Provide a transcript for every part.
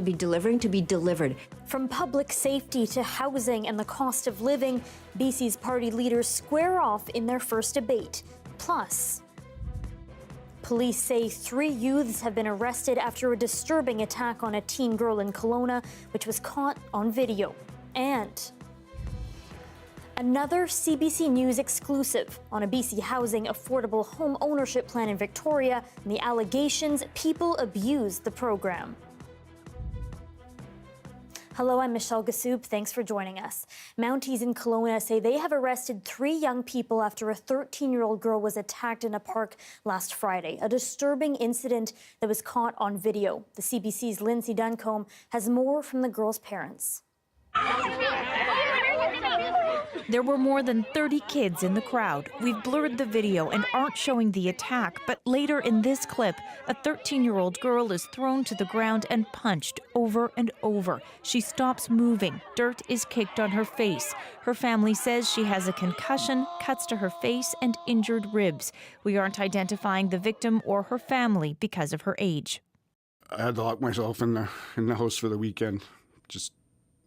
be delivering to be delivered. From public safety to housing and the cost of living, BC's party leaders square off in their first debate. Plus, police say 3 youths have been arrested after a disturbing attack on a teen girl in Kelowna, which was caught on video. And another CBC News exclusive on a BC Housing affordable home ownership plan in Victoria and the allegations people abused the program. Hello, I'm Michelle Ghoussoub. Thanks for joining us. Mounties in Kelowna say they have arrested 3 young people after a 13-year-old girl was attacked in a park last Friday, a disturbing incident that was caught on video. The CBC's Lindsay Duncombe has more from the girl's parents. There were more than 30 kids in the crowd. We've blurred the video and aren't showing the attack, but later in this clip, a 13-year-old girl is thrown to the ground and punched over and over. She stops moving. Dirt is kicked on her face. Her family says she has a concussion, cuts to her face, and injured ribs. We aren't identifying the victim or her family because of her age. I had to lock myself in the house for the weekend. Just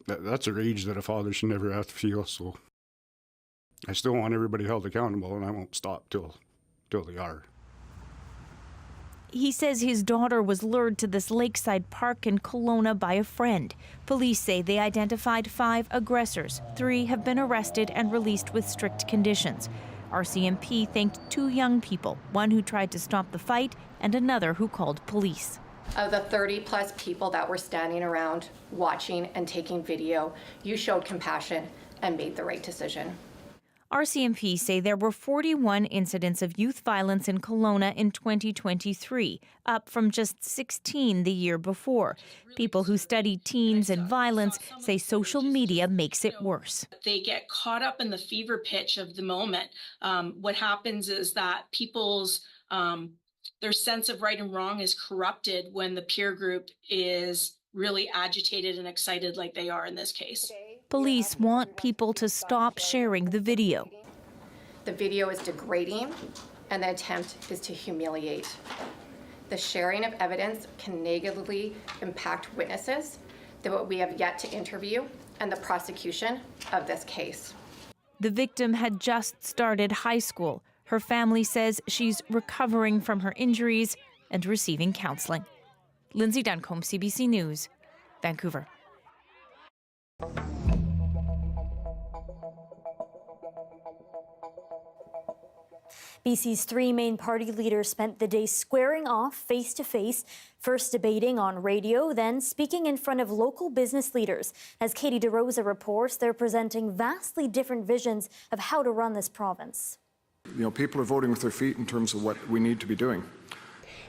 that's a rage that a father should never have to feel, so I still want everybody held accountable, and I won't stop till they are. He says his daughter was lured to this lakeside park in Kelowna by a friend. Police say they identified 5 aggressors. 3 have been arrested and released with strict conditions. RCMP thanked 2 young people, one who tried to stop the fight and another who called police. Of the 30-plus people that were standing around watching and taking video, you showed compassion and made the right decision. RCMP say there were 41 incidents of youth violence in Kelowna in 2023, up from just 16 the year before. People who study teens and violence say social media makes it worse. They get caught up in the fever pitch of the moment. What happens is that people's their sense of right and wrong is corrupted when the peer group is really agitated and excited like they are in this case. Police want people to stop sharing the video. The video is degrading, and the attempt is to humiliate. The sharing of evidence can negatively impact witnesses that we have yet to interview and the prosecution of this case. The victim had just started high school. Her family says she's recovering from her injuries and receiving counseling. Lindsay Duncombe, CBC News, Vancouver. BC's 3 main party leaders spent the day squaring off face-to-face, first debating on radio, then speaking in front of local business leaders. As Katie DeRosa reports, they're presenting vastly different visions of how to run this province. You know, people are voting with their feet in terms of what we need to be doing.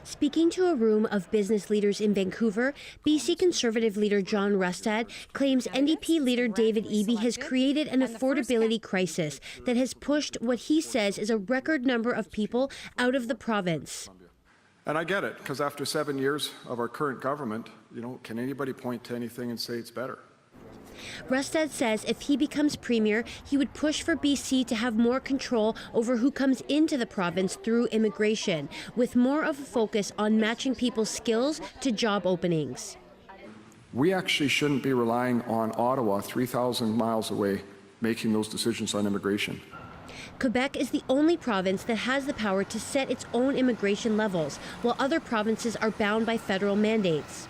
Speaking to a room of business leaders in Vancouver, BC Conservative leader John Rustad claims NDP leader David Eby has created an affordability crisis that has pushed what he says is a record number of people out of the province. And I get it, because after 7 years of our current government, you know, can anybody point to anything and say it's better? Rustad says if he becomes premier, he would push for BC to have more control over who comes into the province through immigration, with more of a focus on matching people's skills to job openings. We actually shouldn't be relying on Ottawa, 3,000 miles away, making those decisions on immigration. Quebec is the only province that has the power to set its own immigration levels, while other provinces are bound by federal mandates.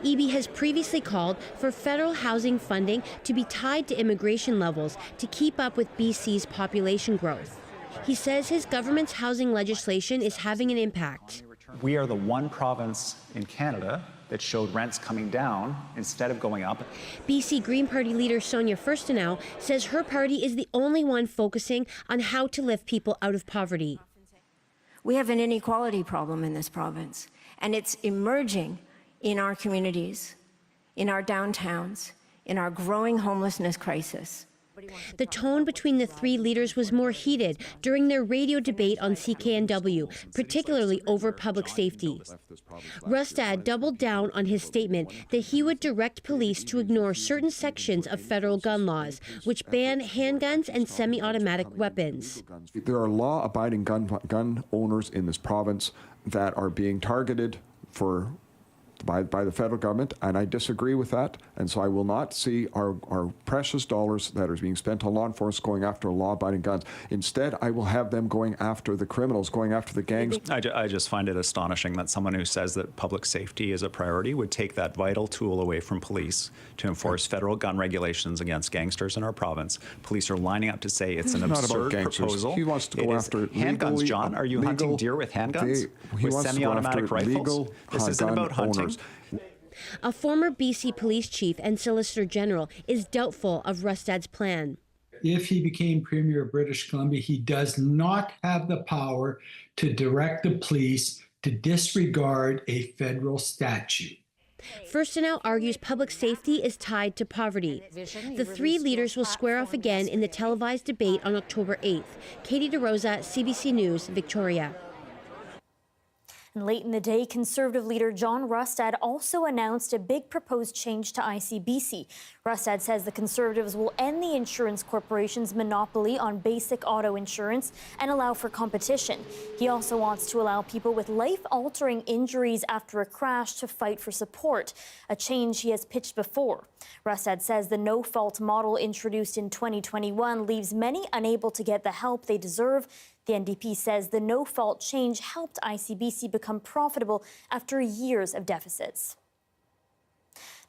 Eby has previously called for federal housing funding to be tied to immigration levels to keep up with BC's population growth. He says his government's housing legislation is having an impact. We are the one province in Canada that showed rents coming down instead of going up. BC Green Party leader Sonia Furstenau says her party is the only one focusing on how to lift people out of poverty. We have an inequality problem in this province, and it's emerging in our communities, in our downtowns, in our growing homelessness crisis. The tone between the 3 leaders was more heated during their radio debate on CKNW, particularly over public safety. Rustad doubled down on his statement that he would direct police to ignore certain sections of federal gun laws, which ban handguns and semi-automatic weapons. There are law-abiding gun owners in this province that are being targeted for by the federal government, and I disagree with that. And so I will not see our precious dollars that are being spent on law enforcement going after law-abiding guns. Instead, I will have them going after the criminals, going after the gangs. I just find it astonishing that someone who says that public safety is a priority would take that vital tool away from police to enforce federal gun regulations against gangsters in our province. Police are lining up to say it's an absurd proposal. He wants to go after handguns, John. Are you hunting deer with handguns? With semi-automatic rifles? This isn't about hunting. A former BC police chief and Solicitor General is doubtful of Rustad's plan. If he became Premier of British Columbia, he does not have the power to direct the police to disregard a federal statute. Firstenau argues public safety is tied to poverty. The three leaders will square off again in the televised debate on October 8th. Katie DeRosa, CBC News, Victoria. And late in the day, Conservative leader John Rustad also announced a big proposed change to ICBC. Rustad says the Conservatives will end the insurance corporation's monopoly on basic auto insurance and allow for competition. He also wants to allow people with life-altering injuries after a crash to fight for support, a change he has pitched before. Rustad says the no-fault model introduced in 2021 leaves many unable to get the help they deserve. The NDP says the no-fault change helped ICBC become profitable after years of deficits.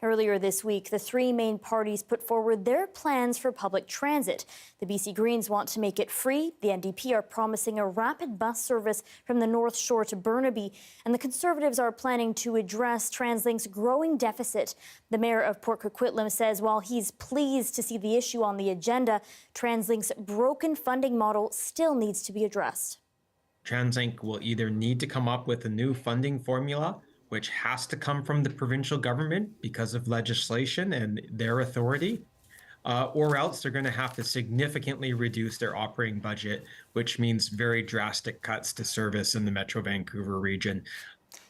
Earlier this week, the three main parties put forward their plans for public transit. The BC Greens want to make it free. The NDP are promising a rapid bus service from the North Shore to Burnaby. And the Conservatives are planning to address TransLink's growing deficit. The mayor of Port Coquitlam says while he's pleased to see the issue on the agenda, TransLink's broken funding model still needs to be addressed. TransLink will either need to come up with a new funding formula, which has to come from the provincial government because of legislation and their authority, or else they're going to have to significantly reduce their operating budget, which means very drastic cuts to service in the Metro Vancouver region.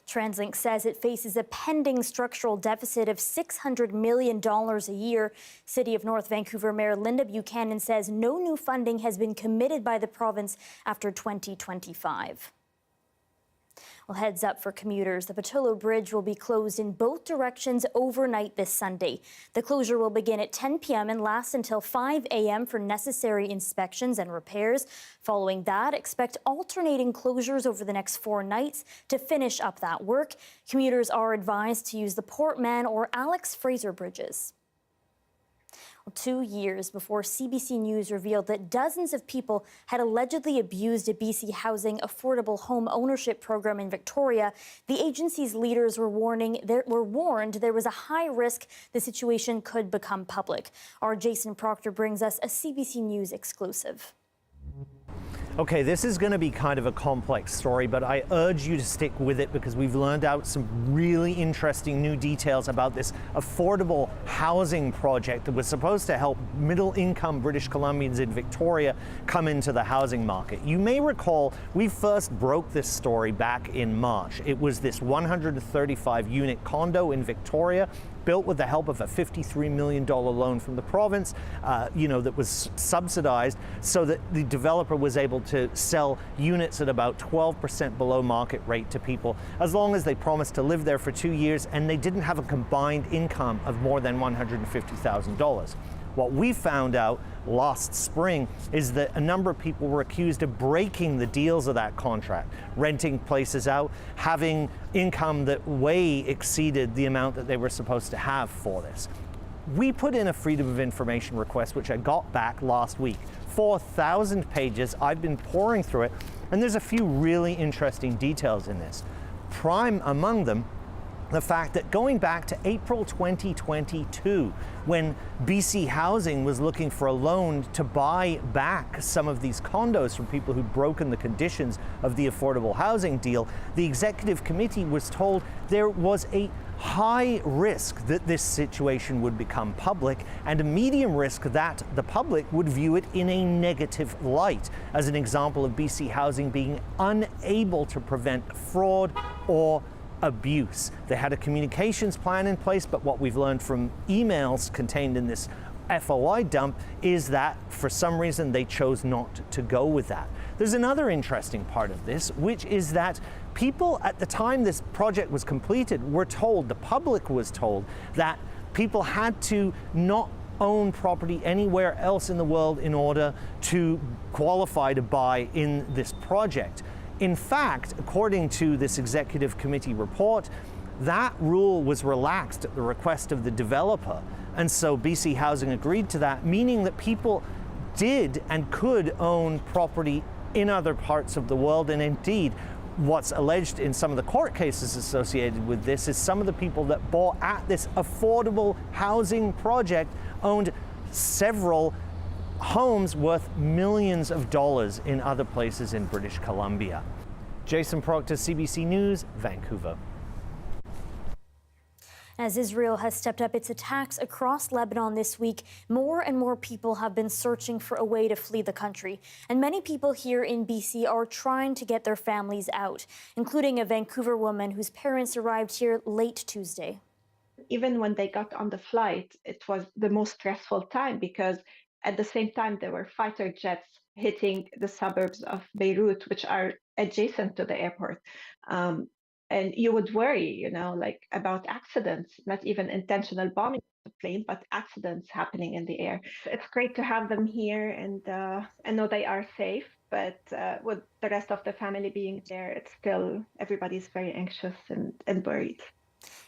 TransLink says it faces a pending structural deficit of $600 million a year. City of North Vancouver Mayor Linda Buchanan says no new funding has been committed by the province after 2025. Well, heads up for commuters. The Pattullo Bridge will be closed in both directions overnight this Sunday. The closure will begin at 10 p.m. and last until 5 a.m. for necessary inspections and repairs. Following that, expect alternating closures over the next 4 nights to finish up that work. Commuters are advised to use the Portman or Alex Fraser bridges. 2 years before CBC News revealed that dozens of people had allegedly abused a BC Housing affordable home ownership program in Victoria, the agency's leaders were warned there was a high risk the situation could become public. Our Jason Proctor brings us a CBC News exclusive. Okay, this is going to be kind of a complex story, but I urge you to stick with it because we've learned out some really interesting new details about this affordable housing project that was supposed to help middle-income British Columbians in Victoria come into the housing market. You may recall we first broke this story back in March. It was this 135-unit condo in Victoria, built with the help of a $53 million loan from the province, that was subsidized so that the developer was able to sell units at about 12% below market rate to people, as long as they promised to live there for 2 years and they didn't have a combined income of more than $150,000. What we found out last spring is that a number of people were accused of breaking the deals of that contract, renting places out, having income that way exceeded the amount that they were supposed to have for this. We put in a Freedom of Information request, which I got back last week. 4,000 pages. I've been pouring through it, and there's a few really interesting details in this. Prime among them, the fact that going back to April 2022, when BC Housing was looking for a loan to buy back some of these condos from people who'd broken the conditions of the affordable housing deal, the executive committee was told there was a high risk that this situation would become public and a medium risk that the public would view it in a negative light, as an example of BC Housing being unable to prevent fraud or abuse. They had a communications plan in place, but what we've learned from emails contained in this FOI dump is that for some reason they chose not to go with that. There's another interesting part of this, which is that people at the time this project was completed were told, the public was told, that people had to not own property anywhere else in the world in order to qualify to buy in this project. In fact, according to this executive committee report, that rule was relaxed at the request of the developer. And so BC Housing agreed to that, meaning that people did and could own property in other parts of the world. And indeed, what's alleged in some of the court cases associated with this is some of the people that bought at this affordable housing project owned several homes worth millions of dollars in other places in British Columbia. Jason Proctor, CBC News, Vancouver. As Israel has stepped up its attacks across Lebanon this week, more and more people have been searching for a way to flee the country. And many people here in BC are trying to get their families out, including a Vancouver woman whose parents arrived here late Tuesday. Even when they got on the flight, it was the most stressful time because at the same time there were fighter jets hitting the suburbs of Beirut, which are adjacent to the airport. And you would worry, like about accidents, not even intentional bombing of the plane, but accidents happening in the air. It's great to have them here, and I know they are safe, but with the rest of the family being there, it's still, everybody's very anxious and worried.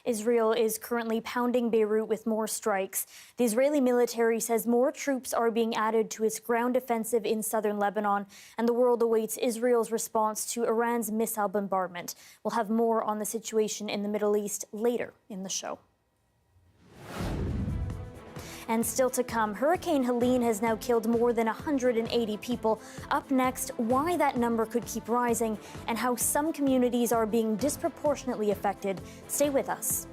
Israel is currently pounding Beirut with more strikes. The Israeli military says more troops are being added to its ground offensive in southern Lebanon, and the world awaits Israel's response to Iran's missile bombardment. We'll have more on the situation in the Middle East later in the show. And still to come, Hurricane Helene has now killed more than 180 people. Up next, why that number could keep rising and how some communities are being disproportionately affected. Stay with us.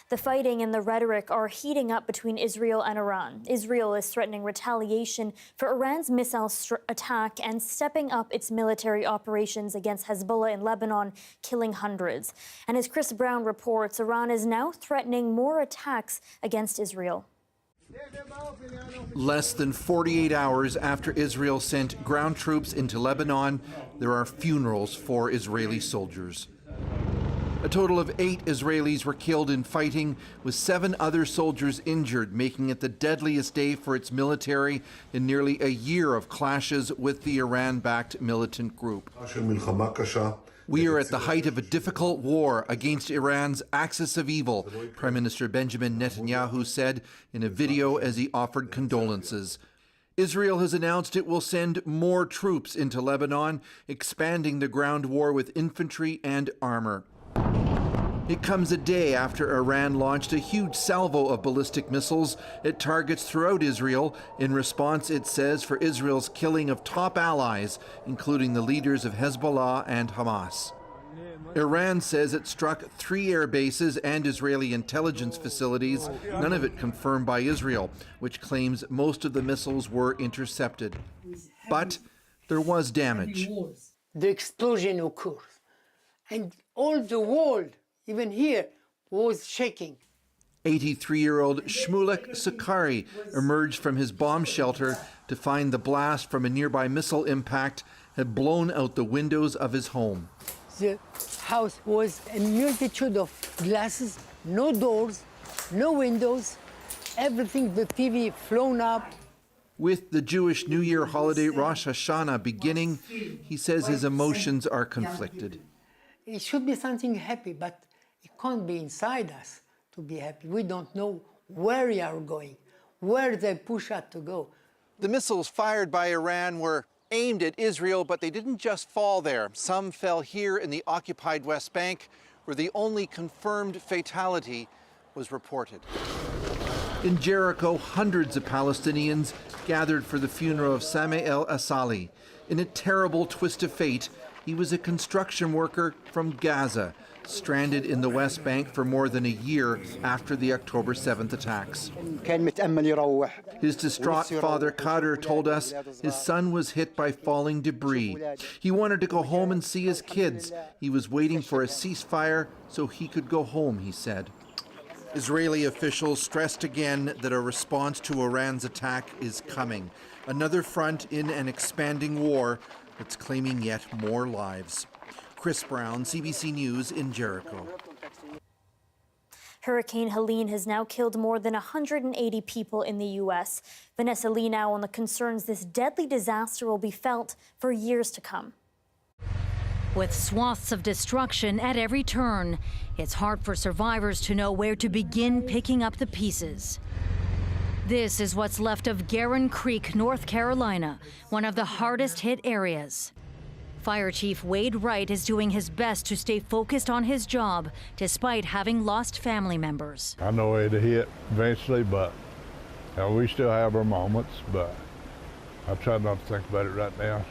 The fighting and the rhetoric are heating up between Israel and Iran. Israel is threatening retaliation for Iran's missile attack and stepping up its military operations against Hezbollah in Lebanon, killing hundreds. And as Chris Brown reports, Iran is now threatening more attacks against Israel. Less than 48 hours after Israel sent ground troops into Lebanon, there are funerals for Israeli soldiers. A total of 8 Israelis were killed in fighting, with 7 other soldiers injured, making it the deadliest day for its military in nearly a year of clashes with the Iran-backed militant group. We are at the height of a difficult war against Iran's axis of evil, Prime Minister Benjamin Netanyahu said in a video as he offered condolences. Israel has announced it will send more troops into Lebanon, expanding the ground war with infantry and armor. It comes a day after Iran launched a huge salvo of ballistic missiles at targets throughout Israel in response, it says, for Israel's killing of top allies, including the leaders of Hezbollah and Hamas. Iran says it struck 3 air bases and Israeli intelligence facilities, none of it confirmed by Israel, which claims most of the missiles were intercepted. But there was damage. The explosion occurred, and all the world, even here, was shaking. 83-year-old Shmulek Sakari emerged from his bomb shelter to find the blast from a nearby missile impact had blown out the windows of his home. The house was a multitude of glasses, no doors, no windows, everything, the TV flown up. With the Jewish New Year holiday Rosh Hashanah beginning, he says his emotions are conflicted. It should be something happy, but it can't be inside us to be happy. We don't know where we are going, where they push us to go. The missiles fired by Iran were aimed at Israel, but they didn't just fall there. Some fell here in the occupied West Bank, where the only confirmed fatality was reported. In Jericho, hundreds of Palestinians gathered for the funeral of Sameh El Asali. In a terrible twist of fate, he was a construction worker from Gaza, stranded in the West Bank for more than a year after the October 7th attacks. His distraught father, Kader, told us his son was hit by falling debris. He wanted to go home and see his kids. He was waiting for a ceasefire so he could go home, he said. Israeli officials stressed again that a response to Iran's attack is coming. Another front in an expanding war that's claiming yet more lives. Chris Brown, CBC News in Jericho. Hurricane Helene has now killed more than 180 people in the U.S. Vanessa Lee now on the concerns this deadly disaster will be felt for years to come. With swaths of destruction at every turn, it's hard for survivors to know where to begin picking up the pieces. This is what's left of Guerin Creek, North Carolina, one of the hardest hit areas. Fire Chief Wade Wright is doing his best to stay focused on his job despite having lost family members. I know it'll hit eventually, but we still have our moments, but I try not to think about it right now.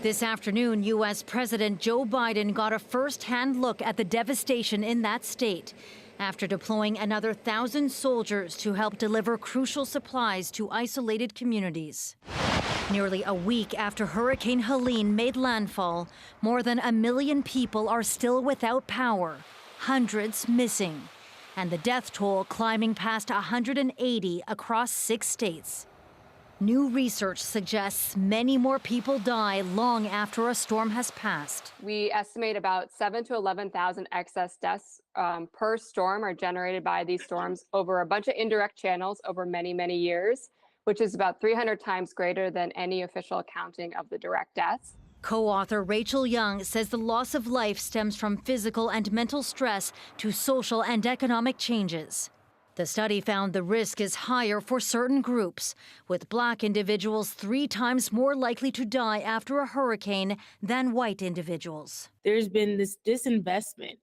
This afternoon, U.S. President Joe Biden got a first-hand look at the devastation in that state after deploying another 1,000 soldiers to help deliver crucial supplies to isolated communities. Nearly a week after Hurricane Helene made landfall, more than 1 million people are still without power, hundreds missing, and the death toll climbing past 180 across 6 states. New research suggests many more people die long after a storm has passed. We estimate about 7,000 to 11,000 excess deaths per storm are generated by these storms over a bunch of indirect channels over many, many years, which is about 300 times greater than any official accounting of the direct deaths. Co-author Rachel Young says the loss of life stems from physical and mental stress to social and economic changes. The study found the risk is higher for certain groups, with Black individuals 3 times more likely to die after a hurricane than white individuals. There's been this disinvestment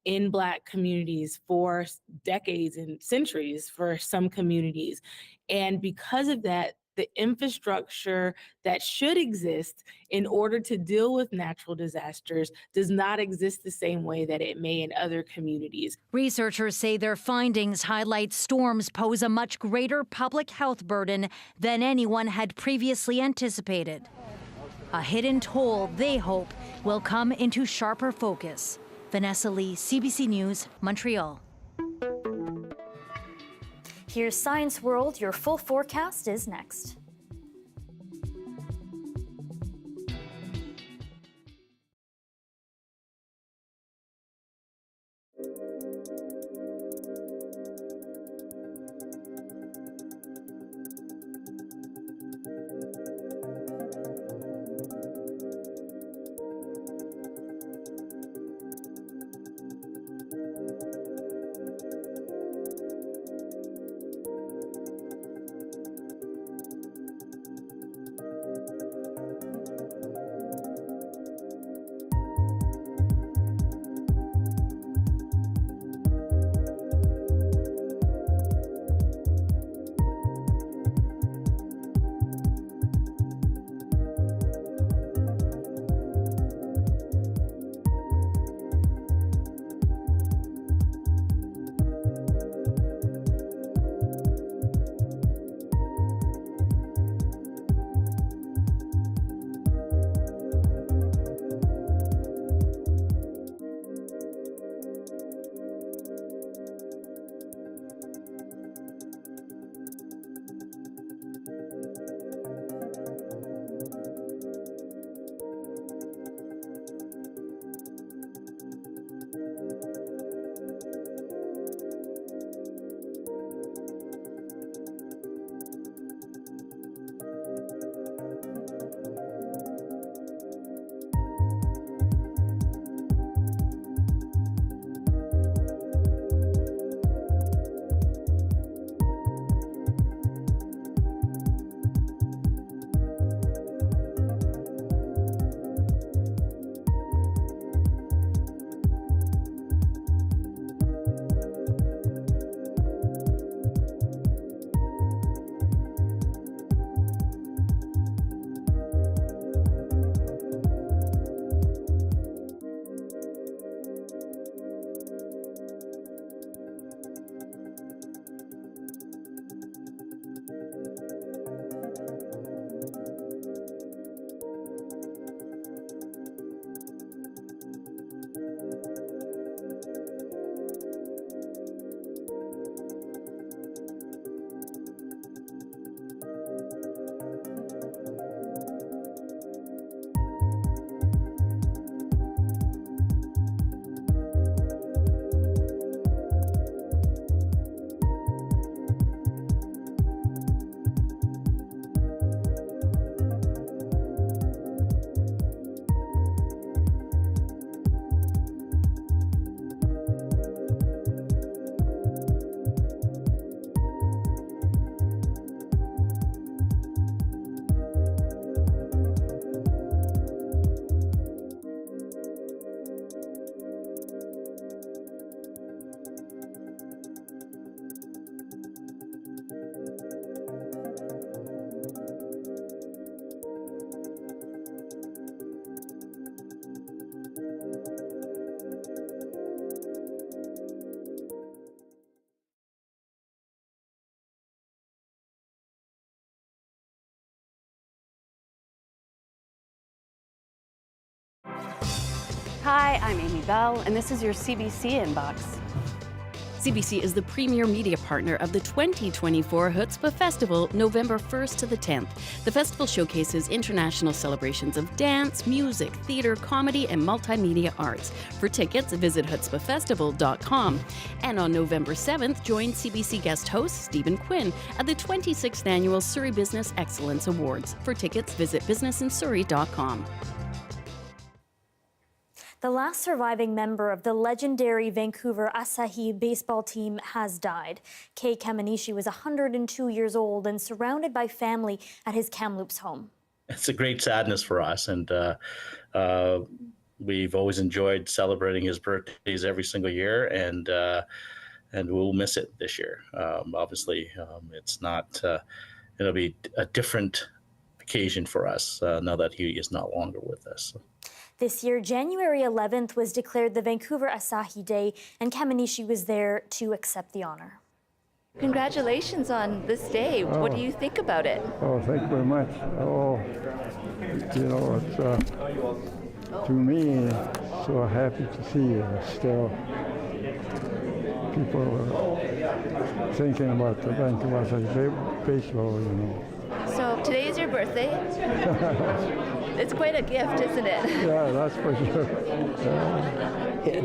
in Black communities for decades and centuries for some communities. And because of that, the infrastructure that should exist in order to deal with natural disasters does not exist the same way that it may in other communities. Researchers say their findings highlight storms pose a much greater public health burden than anyone had previously anticipated. A hidden toll they hope will come into sharper focus. Vanessa Lee, CBC News, Montreal. Here's Science World. Your full forecast is next. Hi, I'm Amy Bell, and this is your CBC Inbox. CBC is the premier media partner of the 2024 Chutzpah Festival, November 1st to the 10th. The festival showcases international celebrations of dance, music, theater, comedy, and multimedia arts. For tickets, visit chutzpahfestival.com. And on November 7th, join CBC guest host Stephen Quinn at the 26th Annual Surrey Business Excellence Awards. For tickets, visit businessinsurrey.com. The last surviving member of the legendary Vancouver Asahi baseball team has died. Kei Kamanishi was 102 years old and surrounded by family at his Kamloops home. It's a great sadness for us, and we've always enjoyed celebrating his birthdays every single year, and we'll miss it this year. Obviously, it's not it'll be a different occasion for us now that he is no longer with us. This year, January 11th was declared the Vancouver Asahi Day, and Kamanishi was there to accept the honor. Congratulations on this day. What do you think about it? Oh, thank you very much. Oh, you know, it's to me, so happy to see still people thinking about the Vancouver Asahi baseball, you know. So today is your birthday. It's quite a gift, isn't it? Yeah, that's for sure.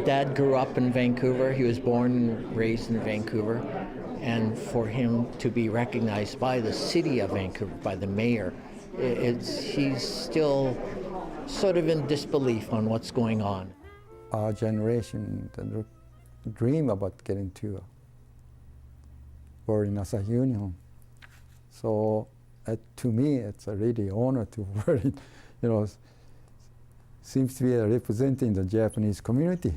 Dad grew up in Vancouver. He was born and raised in Vancouver. And for him to be recognized by the city of Vancouver, by the mayor, he's still sort of in disbelief on what's going on. Our generation dream about getting to work in Asahi Union. So to me, it's a really honor to work in, you know, seems to be representing the Japanese community.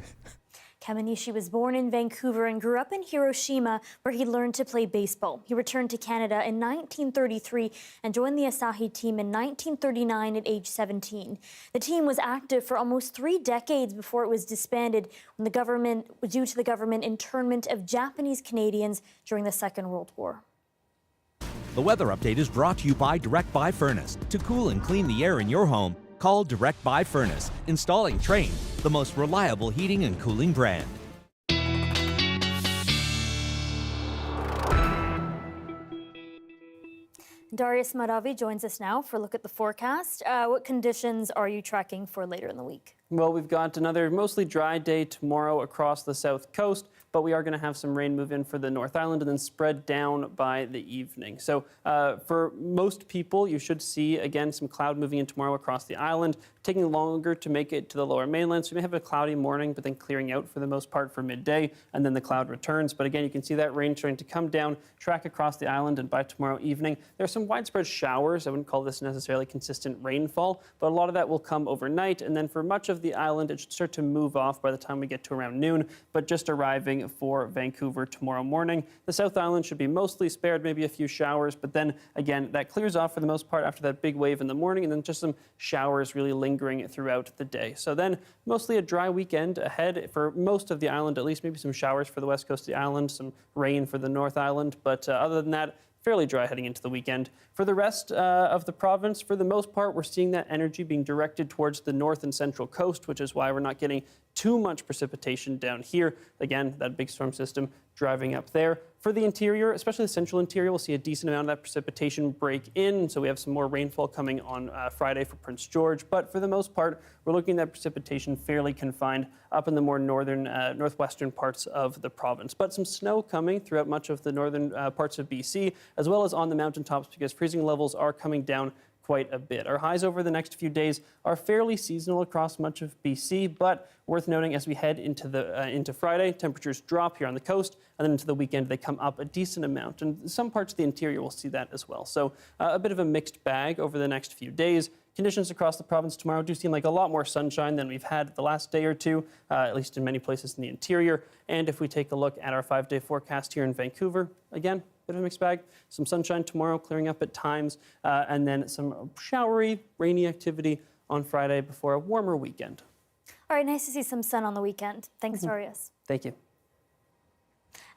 Kamanishi was born in Vancouver and grew up in Hiroshima, where he learned to play baseball. He returned to Canada in 1933 and joined the Asahi team in 1939 at age 17. The team was active for almost 3 decades before it was disbanded due to the government internment of Japanese Canadians during the Second World War. The weather update is brought to you by Direct Buy Furnace. To cool and clean the air in your home, call Direct Buy Furnace. Installing Trane, the most reliable heating and cooling brand. Darius Maravi joins us now for a look at the forecast. What conditions are you tracking for later in the week? Well, we've got another mostly dry day tomorrow across the south coast, but we are going to have some rain move in for the North Island and then spread down by the evening. So for most people, you should see, again, some cloud moving in tomorrow across the island, taking longer to make it to the lower mainland. So we may have a cloudy morning, but then clearing out for the most part for midday, and then the cloud returns. But again, you can see that rain starting to come down, track across the island, and by tomorrow evening, there's some widespread showers. I wouldn't call this necessarily consistent rainfall, but a lot of that will come overnight. And then for much of the island, it should start to move off by the time we get to around noon, but just arriving for Vancouver tomorrow morning. The South Island should be mostly spared, maybe a few showers, but then again, that clears off for the most part after that big wave in the morning, and then just some showers really lingering throughout the day. So then mostly a dry weekend ahead for most of the island, at least maybe some showers for the west coast of the island, some rain for the North Island, but other than that, fairly dry heading into the weekend. For the rest of the province, for the most part, we're seeing that energy being directed towards the north and central coast, which is why we're not getting too much precipitation down here. Again, that big storm system driving up there. For the interior, especially the central interior, we'll see a decent amount of that precipitation break in. So we have some more rainfall coming on Friday for Prince George. But for the most part, we're looking at precipitation fairly confined up in the more northern, northwestern parts of the province. But some snow coming throughout much of the northern parts of BC, as well as on the mountaintops, because freezing levels are coming down quite a bit. Our highs over the next few days are fairly seasonal across much of BC, but worth noting as we head into Friday, temperatures drop here on the coast, and then into the weekend they come up a decent amount. And some parts of the interior will see that as well. So a bit of a mixed bag over the next few days. Conditions across the province tomorrow do seem like a lot more sunshine than we've had the last day or two, at least in many places in the interior. And if we take a look at our 5-day forecast here in Vancouver, again, bit of a mixed bag. Some sunshine tomorrow, clearing up at times, and then some showery, rainy activity on Friday before a warmer weekend. All right, nice to see some sun on the weekend. Thanks, Darius. Thank you.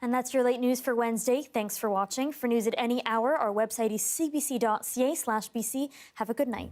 And that's your late news for Wednesday. Thanks for watching. For news at any hour, our website is cbc.ca/BC. Have a good night.